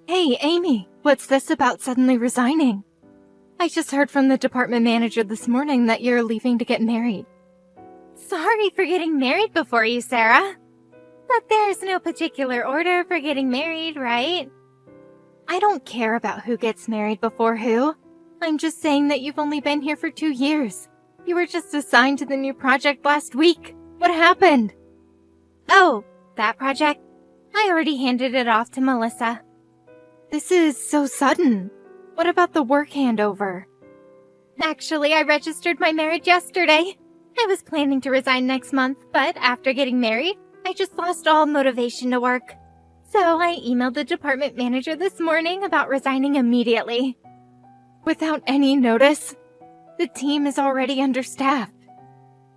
Hey, Amy, what's this about suddenly resigning? I just heard from the department manager this morning that you're leaving to get married. Sorry for getting married before you, Sarah. But there's no particular order for getting married, right? I don't care about who gets married before who. I'm just saying that you've only been here for 2 years. You were just assigned to the new project last week. What happened? Oh, that project? I already handed it off to Melissa. This is so sudden. What about the work handover? Actually, I registered my marriage yesterday. I was planning to resign next month, but after getting married, I just lost all motivation to work. So I emailed the department manager this morning about resigning immediately. Without any notice? The team is already understaffed.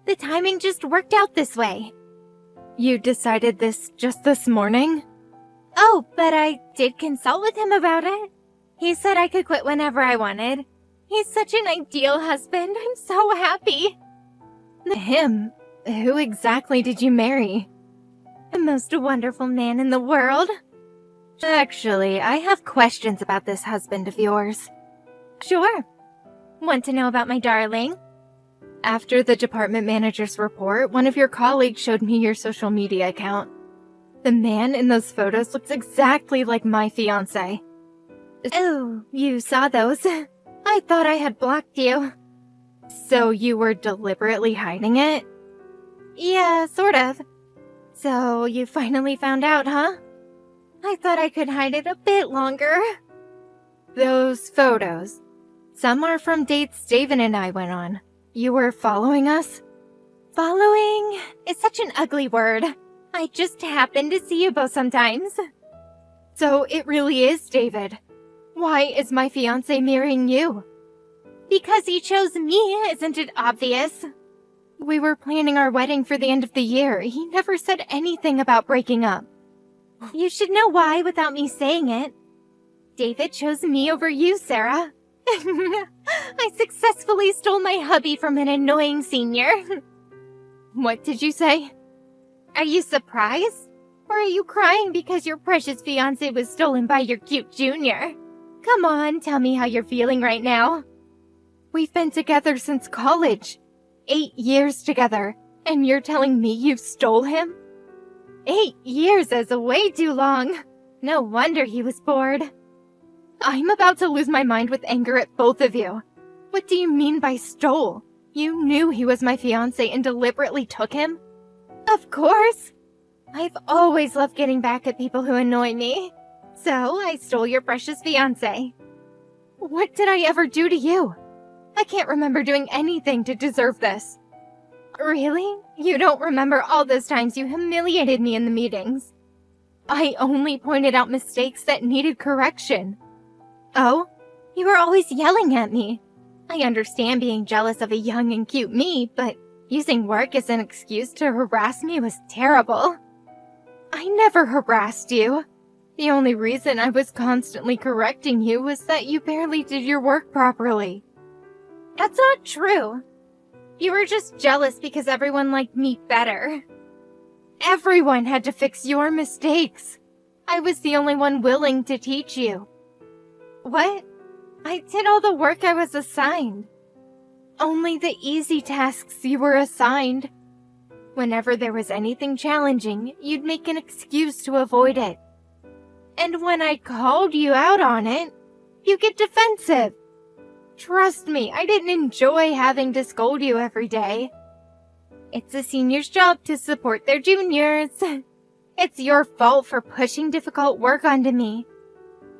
The timing just worked out this way. You decided this just this morning? Oh, but I did consult with him about it. He said I could quit whenever I wanted. He's such an ideal husband. I'm so happy. Him? Who exactly did you marry? The most wonderful man in the world. Actually, I have questions about this husband of yours. Sure. Want to know about my darling? After the department manager's report, one of your colleagues showed me your social media account. The man in those photos looks exactly like my fiancé. Oh, you saw those? I thought I had blocked you. So you were deliberately hiding it? Yeah, sort of. So you finally found out, huh? I thought I could hide it a bit longer. Those photos. Some are from dates David and I went on. You were following us? Following is such an ugly word. I just happen to see you both sometimes. So it really is David. Why is my fiancé marrying you? Because he chose me, isn't it obvious? We were planning our wedding for the end of the year. He never said anything about breaking up. You should know why without me saying it. David chose me over you, Sarah. I successfully stole my hubby from an annoying senior. What did you say? Are you surprised? Or are you crying because your precious fiancé was stolen by your cute junior? Come on, tell me how you're feeling right now. We've been together since college. 8 years together. And you're telling me you stole him? 8 years is way too long. No wonder he was bored. I'm about to lose my mind with anger at both of you. What do you mean by stole? You knew he was my fiancé and deliberately took him? Of course. I've always loved getting back at people who annoy me. So I stole your precious fiancé. What did I ever do to you? I can't remember doing anything to deserve this. Really? You don't remember all those times you humiliated me in the meetings? I only pointed out mistakes that needed correction. Oh? You were always yelling at me. I understand being jealous of a young and cute me, but using work as an excuse to harass me was terrible. I never harassed you. The only reason I was constantly correcting you was that you barely did your work properly. That's not true. You were just jealous because everyone liked me better. Everyone had to fix your mistakes. I was the only one willing to teach you. What? I did all the work I was assigned. Only the easy tasks you were assigned. Whenever there was anything challenging, you'd make an excuse to avoid it. And when I called you out on it, you get defensive. Trust me, I didn't enjoy having to scold you every day. It's a senior's job to support their juniors. It's your fault for pushing difficult work onto me.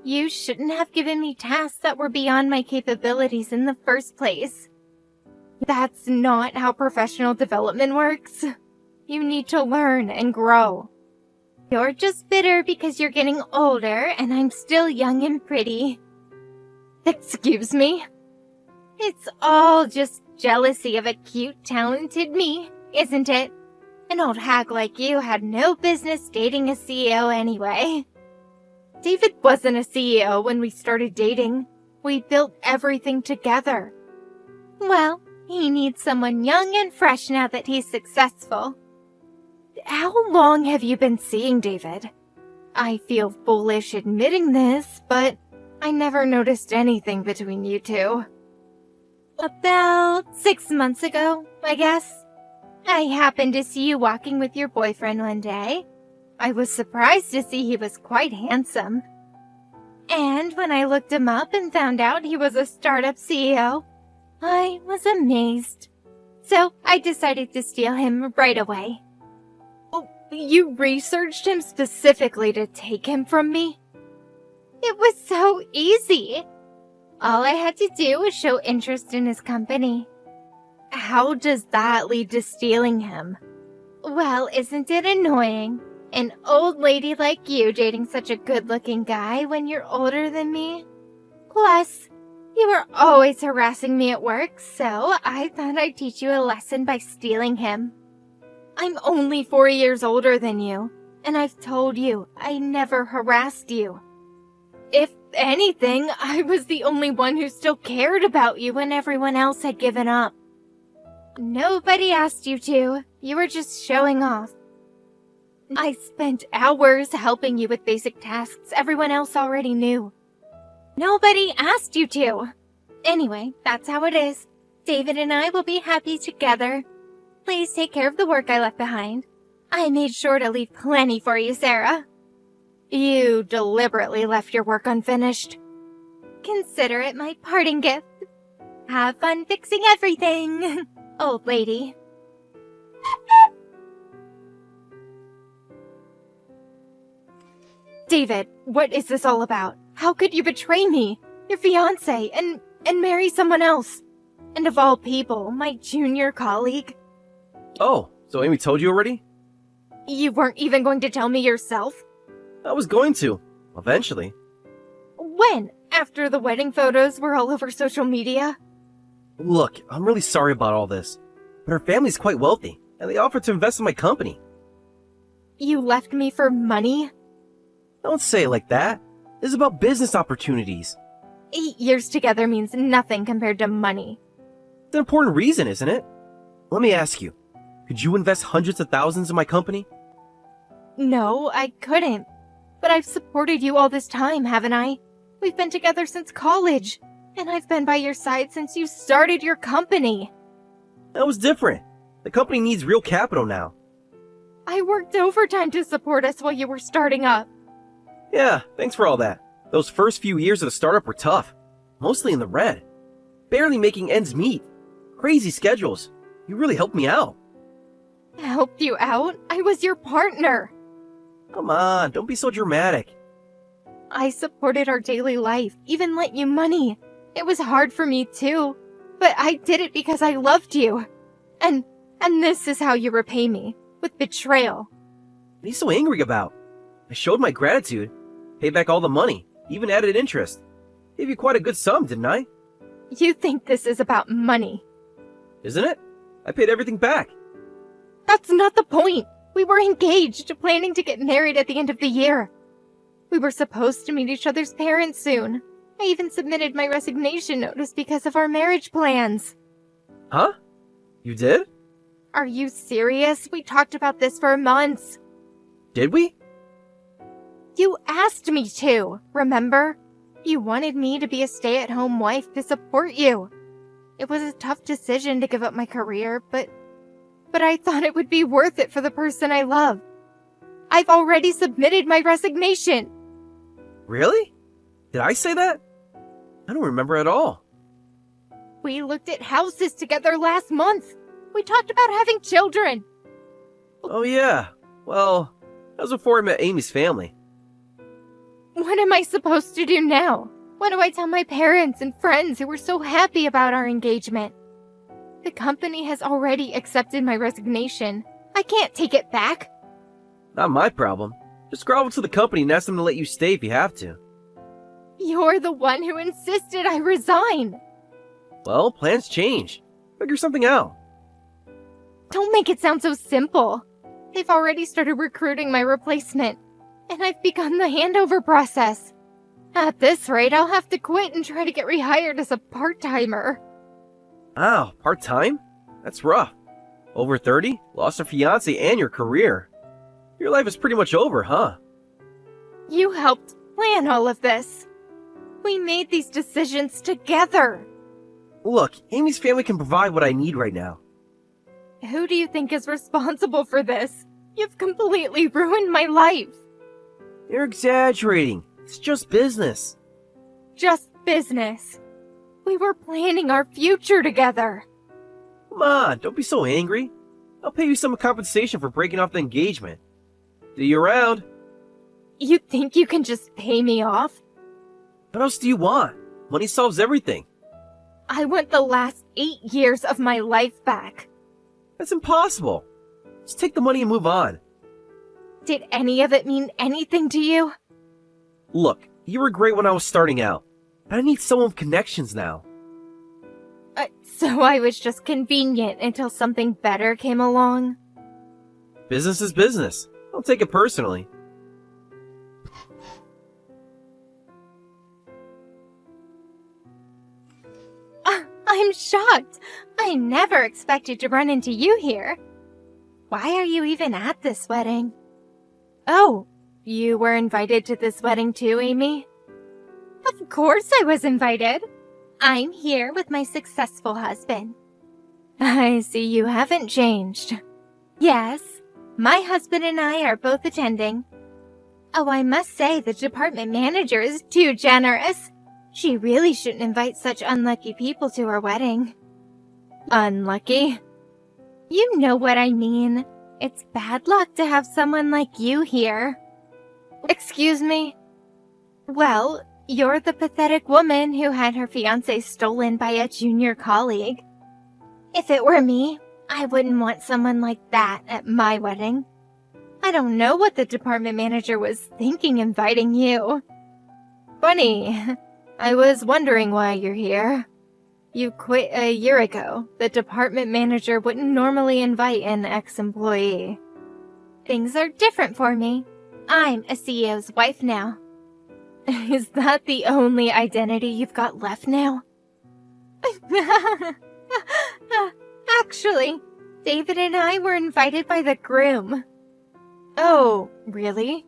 You shouldn't have given me tasks that were beyond my capabilities in the first place. That's not how professional development works. You need to learn and grow. You're just bitter because you're getting older and I'm still young and pretty. Excuse me? It's all just jealousy of a cute, talented me, isn't it? An old hag like you had no business dating a CEO anyway. David wasn't a CEO when we started dating. We built everything together. Well, he needs someone young and fresh now that he's successful. How long have you been seeing David? I feel foolish admitting this, but I never noticed anything between you two. About 6 months ago, I guess. I happened to see you walking with your boyfriend one day. I was surprised to see he was quite handsome. And when I looked him up and found out he was a startup CEO, I was amazed. So I decided to steal him right away. Oh, you researched him specifically to take him from me? It was so easy. All I had to do was show interest in his company. How does that lead to stealing him? Well, isn't it annoying? An old lady like you dating such a good-looking guy when you're older than me? Plus, you were always harassing me at work, so I thought I'd teach you a lesson by stealing him. I'm only 4 years older than you, and I've told you I never harassed you. If anything, I was the only one who still cared about you when everyone else had given up. Nobody asked you to. You were just showing off. I spent hours helping you with basic tasks everyone else already knew. Nobody asked you to. Anyway, that's how it is. David and I will be happy together. Please take care of the work I left behind. I made sure to leave plenty for you, Sarah. You deliberately left your work unfinished. Consider it my parting gift. Have fun fixing everything, old lady. David, what is this all about? How could you betray me, your fiancé, and marry someone else? And of all people, my junior colleague? Oh, so Amy told you already? You weren't even going to tell me yourself? I was going to, eventually. When? After the wedding photos were all over social media? Look, I'm really sorry about all this, but her family's quite wealthy, and they offered to invest in my company. You left me for money? Don't say it like that. This is about business opportunities. 8 years together means nothing compared to money. It's an important reason, isn't it? Let me ask you, could you invest hundreds of thousands in my company? No, I couldn't. But I've supported you all this time, haven't I? We've been together since college, and I've been by your side since you started your company. That was different. The company needs real capital now. I worked overtime to support us while you were starting up. Yeah, thanks for all that. Those first few years of the startup were tough. Mostly in the red. Barely making ends meet. Crazy schedules. You really helped me out. Helped you out? I was your partner. Come on, don't be so dramatic. I supported our daily life, even lent you money. It was hard for me too, but I did it because I loved you. And this is how you repay me, with betrayal. What are you so angry about? I showed my gratitude, paid back all the money, even added interest. Gave you quite a good sum, didn't I? You think this is about money. Isn't it? I paid everything back. That's not the point. We were engaged, planning to get married at the end of the year. We were supposed to meet each other's parents soon. I even submitted my resignation notice because of our marriage plans. Huh? You did? Are you serious? We talked about this for months. Did we? You asked me to, remember? You wanted me to be a stay-at-home wife to support you. It was a tough decision to give up my career, but I thought it would be worth it for the person I love. I've already submitted my resignation. Really? Did I say that? I don't remember at all. We looked at houses together last month. We talked about having children. Oh yeah. Well, that was before I met Amy's family. What am I supposed to do now? What do I tell my parents and friends who were so happy about our engagement? The company has already accepted my resignation. I can't take it back. Not my problem. Just grovel to the company and ask them to let you stay if you have to. You're the one who insisted I resign. Well, plans change. Figure something out. Don't make it sound so simple. They've already started recruiting my replacement, and I've begun the handover process. At this rate, I'll have to quit and try to get rehired as a part-timer. Wow, part-time? That's rough. Over 30, lost a fiancé and your career. Your life is pretty much over, huh? You helped plan all of this. We made these decisions together. Look, Amy's family can provide what I need right now. Who do you think is responsible for this? You've completely ruined my life. You're exaggerating. It's just business. Just business. We were planning our future together. Come on, don't be so angry. I'll pay you some compensation for breaking off the engagement. See you around. You think you can just pay me off? What else do you want? Money solves everything. I want the last 8 years of my life back. That's impossible. Just take the money and move on. Did any of it mean anything to you? Look, you were great when I was starting out, but I need someone with connections now. So I was just convenient until something better came along? Business is business. Don't take it personally. I'm shocked. I never expected to run into you here. Why are you even at this wedding? Oh, you were invited to this wedding too, Amy? Of course I was invited. I'm here with my successful husband. I see you haven't changed. Yes, my husband and I are both attending. Oh, I must say the department manager is too generous. She really shouldn't invite such unlucky people to her wedding. Unlucky? You know what I mean. It's bad luck to have someone like you here. Excuse me? Well, you're the pathetic woman who had her fiancé stolen by a junior colleague. If it were me, I wouldn't want someone like that at my wedding. I don't know what the department manager was thinking inviting you. Funny. I was wondering why you're here. You quit a year ago. The department manager wouldn't normally invite an ex-employee. Things are different for me. I'm a CEO's wife now. Is that the only identity you've got left now? Actually, David and I were invited by the groom. Oh, really?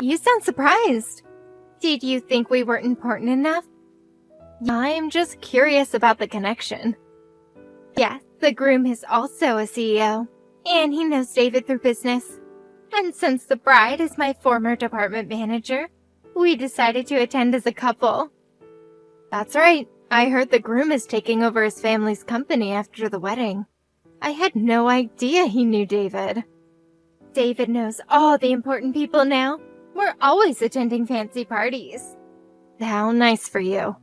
You sound surprised. Did you think we weren't important enough? I'm just curious about the connection. Yes, the groom is also a CEO, and he knows David through business. And since the bride is my former department manager, we decided to attend as a couple. That's right. I heard the groom is taking over his family's company after the wedding. I had no idea he knew David. David knows all the important people now. We're always attending fancy parties. How nice for you.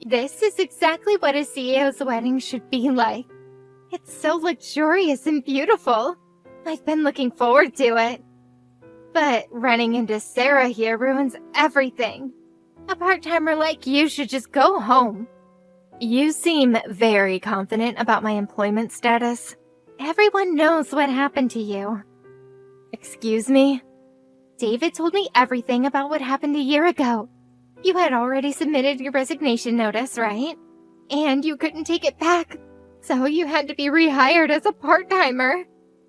This is exactly what a CEO's wedding should be like. It's so luxurious and beautiful. I've been looking forward to it. But running into Sarah here ruins everything. A part-timer like you should just go home. You seem very confident about my employment status. Everyone knows what happened to you. Excuse me? David told me everything about what happened a year ago. You had already submitted your resignation notice, right? And you couldn't take it back, so you had to be rehired as a part-timer.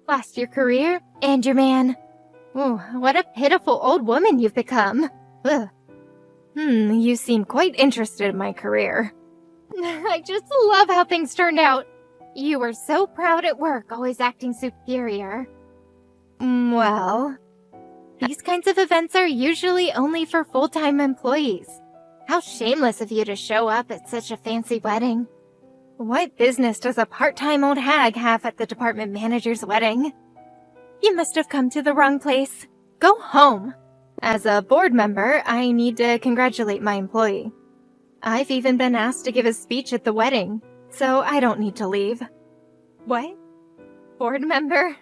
Lost your career and your man. Oh, what a pitiful old woman you've become. Ugh. You seem quite interested in my career. I just love how things turned out. You were so proud at work, always acting superior. Well, these kinds of events are usually only for full-time employees. How shameless of you to show up at such a fancy wedding. What business does a part-time old hag have at the department manager's wedding? You must have come to the wrong place. Go home. As a board member, I need to congratulate my employee. I've even been asked to give a speech at the wedding, so I don't need to leave. What? Board member?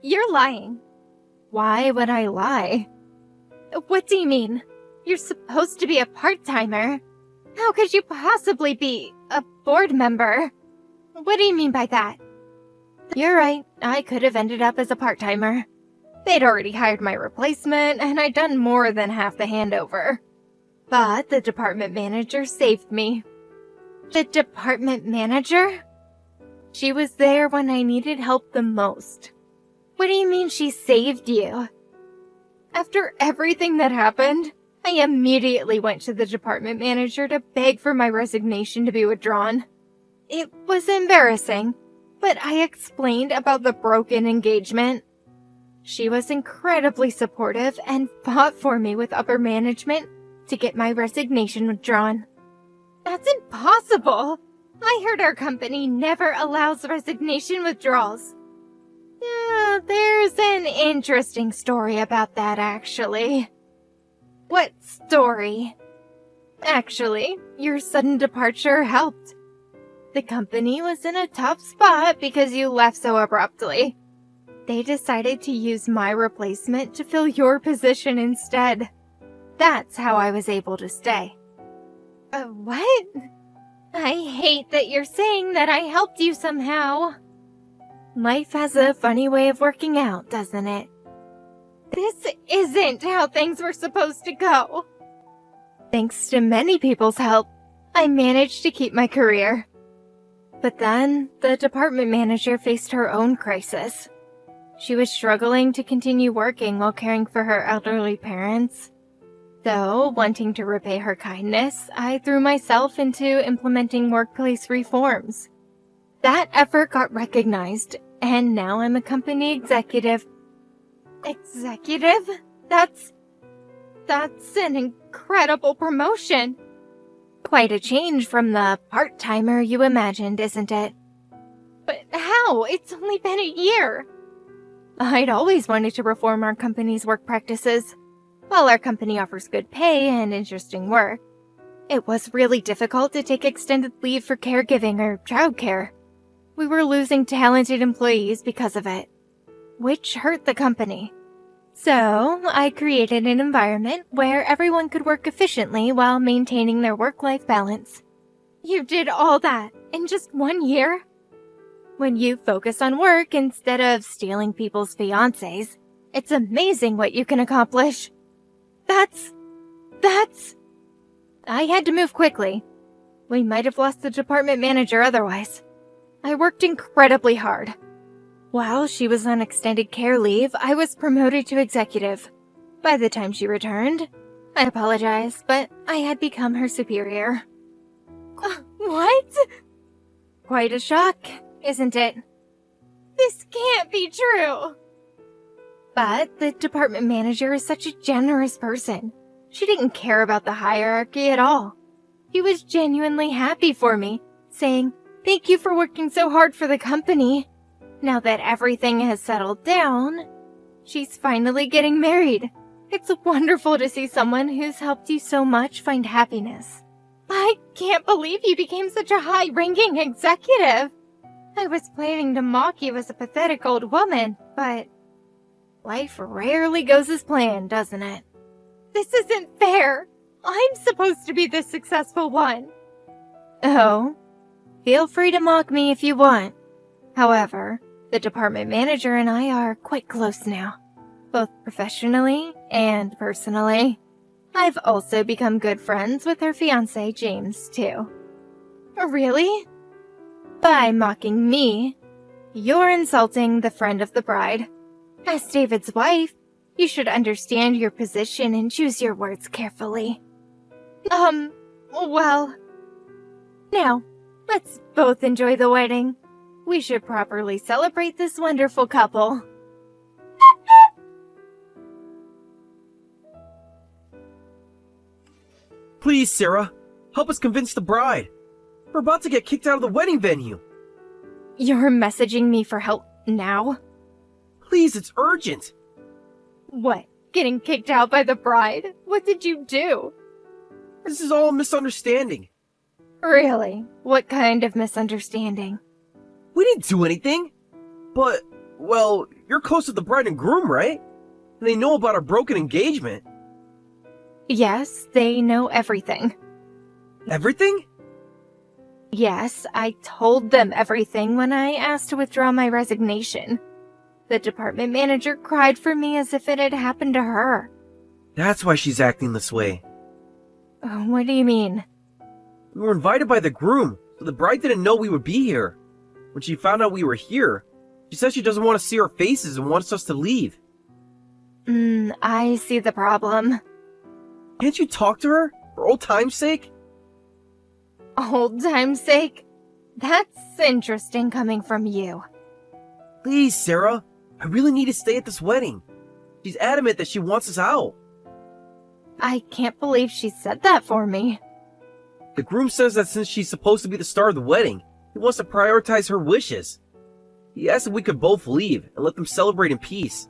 You're lying. Why would I lie? What do you mean? You're supposed to be a part-timer. How could you possibly be a board member? What do you mean by that? You're right, I could have ended up as a part-timer. They'd already hired my replacement, and I'd done more than half the handover. But the department manager saved me. The department manager? She was there when I needed help the most. What do you mean she saved you? After everything that happened, I immediately went to the department manager to beg for my resignation to be withdrawn. It was embarrassing, but I explained about the broken engagement. She was incredibly supportive and fought for me with upper management to get my resignation withdrawn. That's impossible! I heard our company never allows resignation withdrawals. Yeah, there's an interesting story about that, actually. What story? Actually, your sudden departure helped. The company was in a tough spot because you left so abruptly. They decided to use my replacement to fill your position instead. That's how I was able to stay. What? I hate that you're saying that I helped you somehow. Life has a funny way of working out, doesn't it? This isn't how things were supposed to go. Thanks to many people's help, I managed to keep my career. But then, the department manager faced her own crisis. She was struggling to continue working while caring for her elderly parents. So, wanting to repay her kindness, I threw myself into implementing workplace reforms. That effort got recognized, and now I'm a company executive. Executive? That's an incredible promotion. Quite a change from the part-timer you imagined, isn't it? But how? It's only been a year. I'd always wanted to reform our company's work practices. While our company offers good pay and interesting work, it was really difficult to take extended leave for caregiving or childcare. We were losing talented employees because of it, which hurt the company. So, I created an environment where everyone could work efficiently while maintaining their work-life balance. You did all that in just 1 year? When you focus on work instead of stealing people's fiancés, it's amazing what you can accomplish. I had to move quickly. We might have lost the department manager otherwise. I worked incredibly hard. While she was on extended care leave, I was promoted to executive. By the time she returned, I apologize, but I had become her superior. What? Quite a shock, isn't it? This can't be true. But the department manager is such a generous person. She didn't care about the hierarchy at all. She was genuinely happy for me, saying, "Thank you for working so hard for the company. Now that everything has settled down, she's finally getting married. It's wonderful to see someone who's helped you so much find happiness." I can't believe you became such a high-ranking executive. I was planning to mock you as a pathetic old woman, but life rarely goes as planned, doesn't it? This isn't fair. I'm supposed to be the successful one. Oh, feel free to mock me if you want. However, the department manager and I are quite close now, both professionally and personally. I've also become good friends with her fiancé, James, too. Really? By mocking me, you're insulting the friend of the bride. As David's wife, you should understand your position and choose your words carefully. Well... Now, let's both enjoy the wedding. We should properly celebrate this wonderful couple. Please, Sarah, help us convince the bride. We're about to get kicked out of the wedding venue. You're messaging me for help now? Please, it's urgent. What? Getting kicked out by the bride? What did you do? This is all a misunderstanding. Really? What kind of misunderstanding? We didn't do anything. But, well, you're close to the bride and groom, right? And they know about our broken engagement. Yes, they know everything. Everything? Yes, I told them everything when I asked to withdraw my resignation. The department manager cried for me as if it had happened to her. That's why she's acting this way. What do you mean? We were invited by the groom, so the bride didn't know we would be here. When she found out we were here, she said she doesn't want to see our faces and wants us to leave. I see the problem. Can't you talk to her, for old time's sake? Old time's sake? That's interesting coming from you. Please, Sarah. I really need to stay at this wedding. She's adamant that she wants us out. I can't believe she said that for me. The groom says that since she's supposed to be the star of the wedding, he wants to prioritize her wishes. He asked if we could both leave and let them celebrate in peace.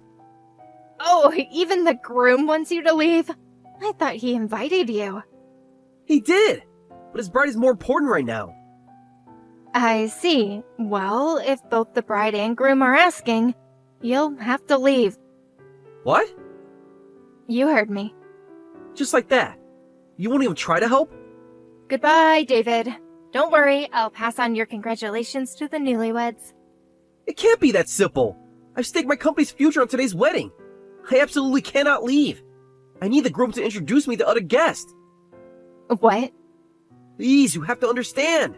Oh, even the groom wants you to leave? I thought he invited you. He did, but his bride is more important right now. I see. Well, if both the bride and groom are asking, you'll have to leave. What? You heard me. Just like that? You won't even try to help? Goodbye, David. Don't worry, I'll pass on your congratulations to the newlyweds. It can't be that simple. I've staked my company's future on today's wedding. I absolutely cannot leave. I need the groom to introduce me to other guests. What? Please, you have to understand.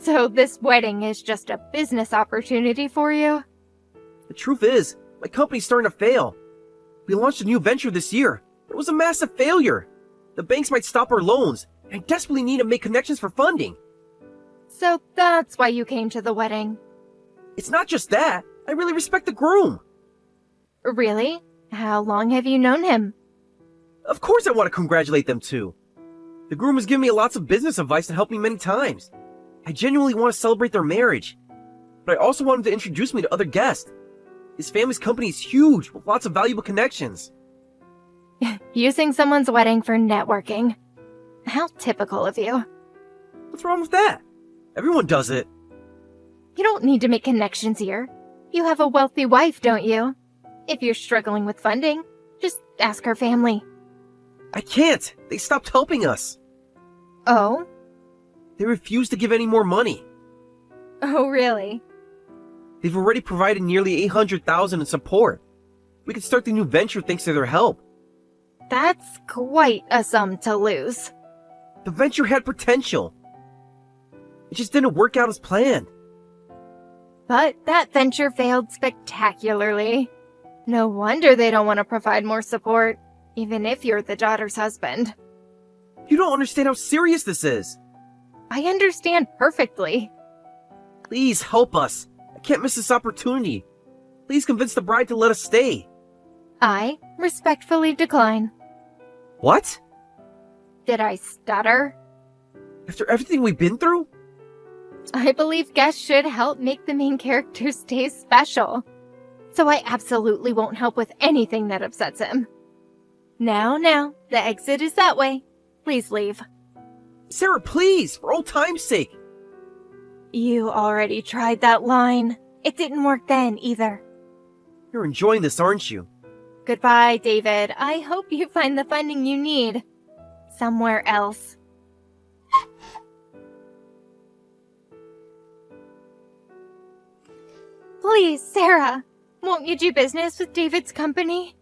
So this wedding is just a business opportunity for you? The truth is, my company's starting to fail. We launched a new venture this year. It was a massive failure. The banks might stop our loans, and I desperately need to make connections for funding. So that's why you came to the wedding. It's not just that. I really respect the groom. Really? How long have you known him? Of course I want to congratulate them too. The groom has given me lots of business advice and helped me many times. I genuinely want to celebrate their marriage. But I also want him to introduce me to other guests. His family's company is huge, with lots of valuable connections. Using someone's wedding for networking. How typical of you. What's wrong with that? Everyone does it. You don't need to make connections here. You have a wealthy wife, don't you? If you're struggling with funding, just ask her family. I can't. They stopped helping us. Oh? They refuse to give any more money. Oh, really? They've already provided nearly $800,000 in support. We could start the new venture thanks to their help. That's quite a sum to lose. The venture had potential. It just didn't work out as planned. But that venture failed spectacularly. No wonder they don't want to provide more support, even if you're the daughter's husband. You don't understand how serious this is. I understand perfectly. Please help us. I can't miss this opportunity. Please convince the bride to let us stay. I respectfully decline. What? Did I stutter? After everything we've been through? I believe guests should help make the main character stay special. So I absolutely won't help with anything that upsets him. Now, the exit is that way. Please leave. Sarah, please, for old time's sake. You already tried that line. It didn't work then either. You're enjoying this, aren't you? Goodbye, David. I hope you find the funding you need somewhere else. Please, Sarah, won't you do business with David's company?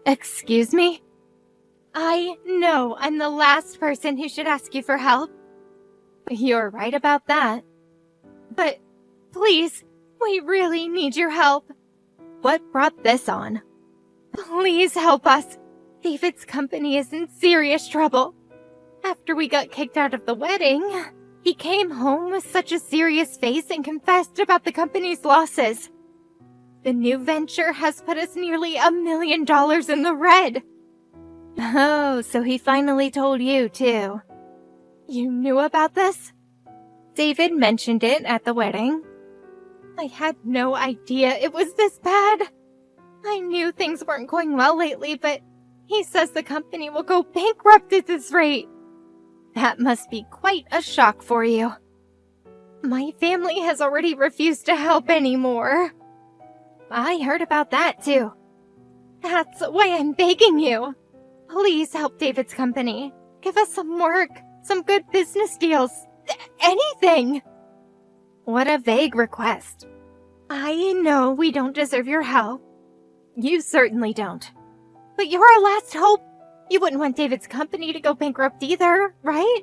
Excuse me? I know I'm the last person who should ask you for help. You're right about that. But please, we really need your help. What brought this on? Please help us. David's company is in serious trouble. After we got kicked out of the wedding, he came home with such a serious face and confessed about the company's losses. The new venture has put us nearly $1 million in the red. Oh, so he finally told you, too. You knew about this? David mentioned it at the wedding. I had no idea it was this bad. I knew things weren't going well lately, but he says the company will go bankrupt at this rate. That must be quite a shock for you. My family has already refused to help anymore. I heard about that, too. That's why I'm begging you. Please help David's company. Give us some work, some good business deals, anything. What a vague request. I know we don't deserve your help. You certainly don't. But you're our last hope. You wouldn't want David's company to go bankrupt either, right?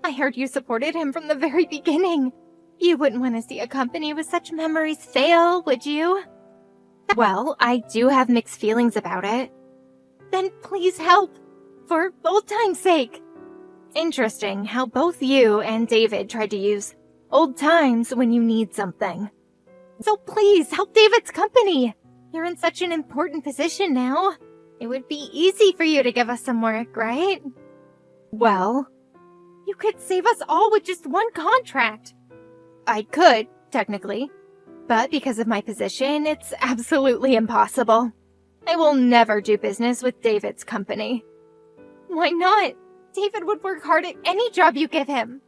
I heard you supported him from the very beginning. You wouldn't want to see a company with such memories fail, would you? Well, I do have mixed feelings about it. Then please help, for old time's sake. Interesting how both you and David tried to use old times when you need something. So please help David's company. You're in such an important position now. It would be easy for you to give us some work, right? Well, you could save us all with just one contract. I could, technically. But because of my position, it's absolutely impossible. I will never do business with David's company. Why not? David would work hard at any job you give him.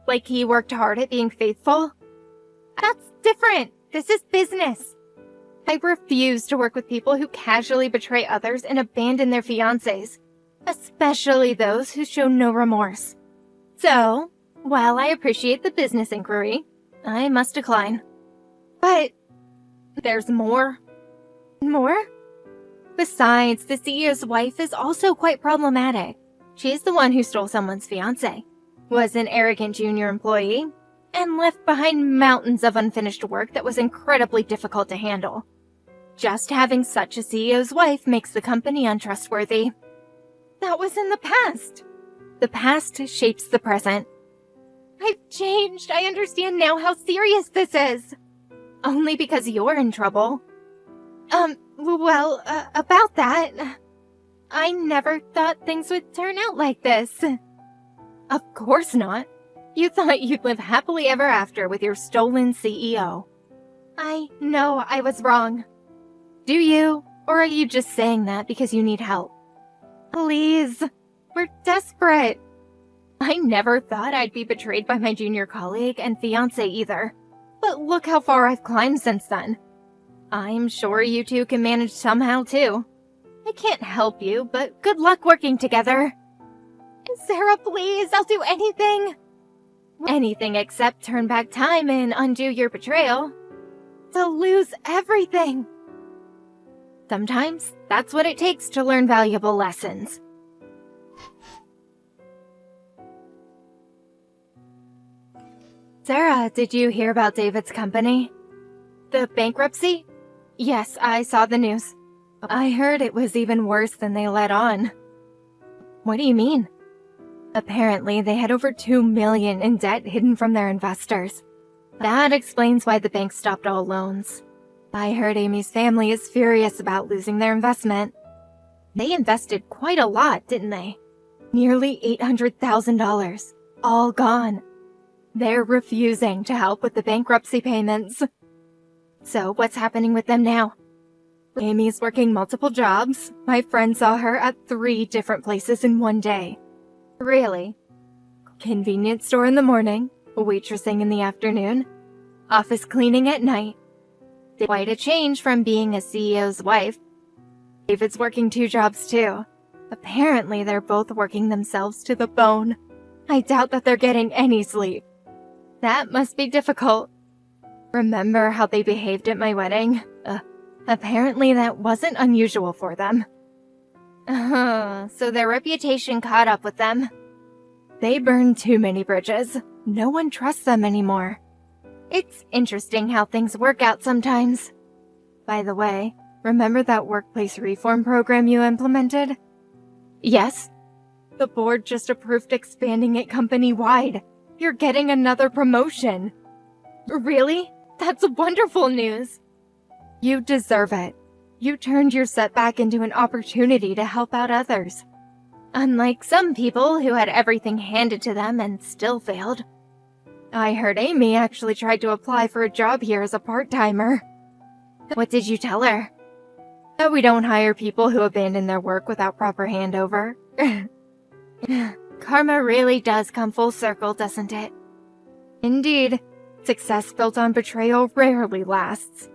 Like he worked hard at being faithful? That's different. This is business. I refuse to work with people who casually betray others and abandon their fiancés, especially those who show no remorse. So, while I appreciate the business inquiry, I must decline. But there's more. More? Besides, the CEO's wife is also quite problematic. She's the one who stole someone's fiancé, was an arrogant junior employee, and left behind mountains of unfinished work that was incredibly difficult to handle. Just having such a CEO's wife makes the company untrustworthy. That was in the past. The past shapes the present. I've changed. I understand now how serious this is. Only because you're in trouble. About that, I never thought things would turn out like this. Of course not. You thought you'd live happily ever after with your stolen CEO. I know I was wrong. Do you? Or are you just saying that because you need help? Please, we're desperate. I never thought I'd be betrayed by my junior colleague and fiancé either. But look how far I've climbed since then. I'm sure you two can manage somehow too. I can't help you, but good luck working together. Sarah, please, I'll do anything. Anything except turn back time and undo your betrayal. To lose everything. Sometimes that's what it takes to learn valuable lessons. Sarah, did you hear about David's company? The bankruptcy? Yes, I saw the news. I heard it was even worse than they let on. What do you mean? Apparently, they had over $2 million in debt hidden from their investors. That explains why the bank stopped all loans. I heard Amy's family is furious about losing their investment. They invested quite a lot, didn't they? Nearly $800,000. All gone. They're refusing to help with the bankruptcy payments. So what's happening with them now? Amy's working multiple jobs. My friend saw her at 3 different places in one day. Really? Convenience store in the morning, waitressing in the afternoon, office cleaning at night. Quite a change from being a CEO's wife. David's working 2 jobs too. Apparently they're both working themselves to the bone. I doubt that they're getting any sleep. That must be difficult. Remember how they behaved at my wedding? Apparently that wasn't unusual for them. So their reputation caught up with them. They burned too many bridges. No one trusts them anymore. It's interesting how things work out sometimes. By the way, remember that workplace reform program you implemented? Yes. The board just approved expanding it company-wide. You're getting another promotion. Really? That's wonderful news. You deserve it. You turned your setback into an opportunity to help out others. Unlike some people who had everything handed to them and still failed. I heard Amy actually tried to apply for a job here as a part-timer. What did you tell her? That we don't hire people who abandon their work without proper handover. Karma really does come full circle, doesn't it? Indeed. Success built on betrayal rarely lasts.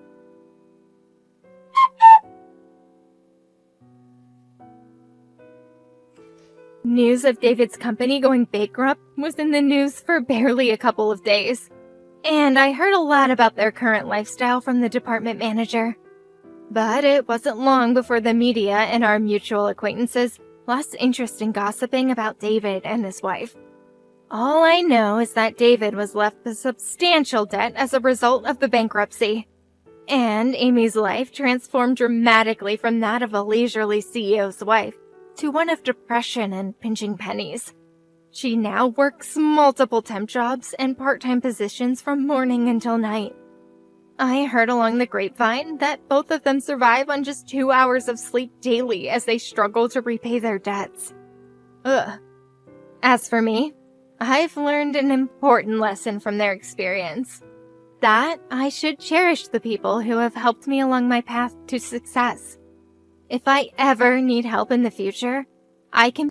News of David's company going bankrupt was in the news for barely a couple of days. And I heard a lot about their current lifestyle from the department manager. But it wasn't long before the media and our mutual acquaintances lost interest in gossiping about David and his wife. All I know is that David was left with substantial debt as a result of the bankruptcy. And Amy's life transformed dramatically from that of a leisurely CEO's wife to one of depression and pinching pennies. She now works multiple temp jobs and part-time positions from morning until night. I heard along the grapevine that both of them survive on just 2 hours of sleep daily as they struggle to repay their debts. Ugh. As for me, I've learned an important lesson from their experience. That I should cherish the people who have helped me along my path to success. If I ever need help in the future, I can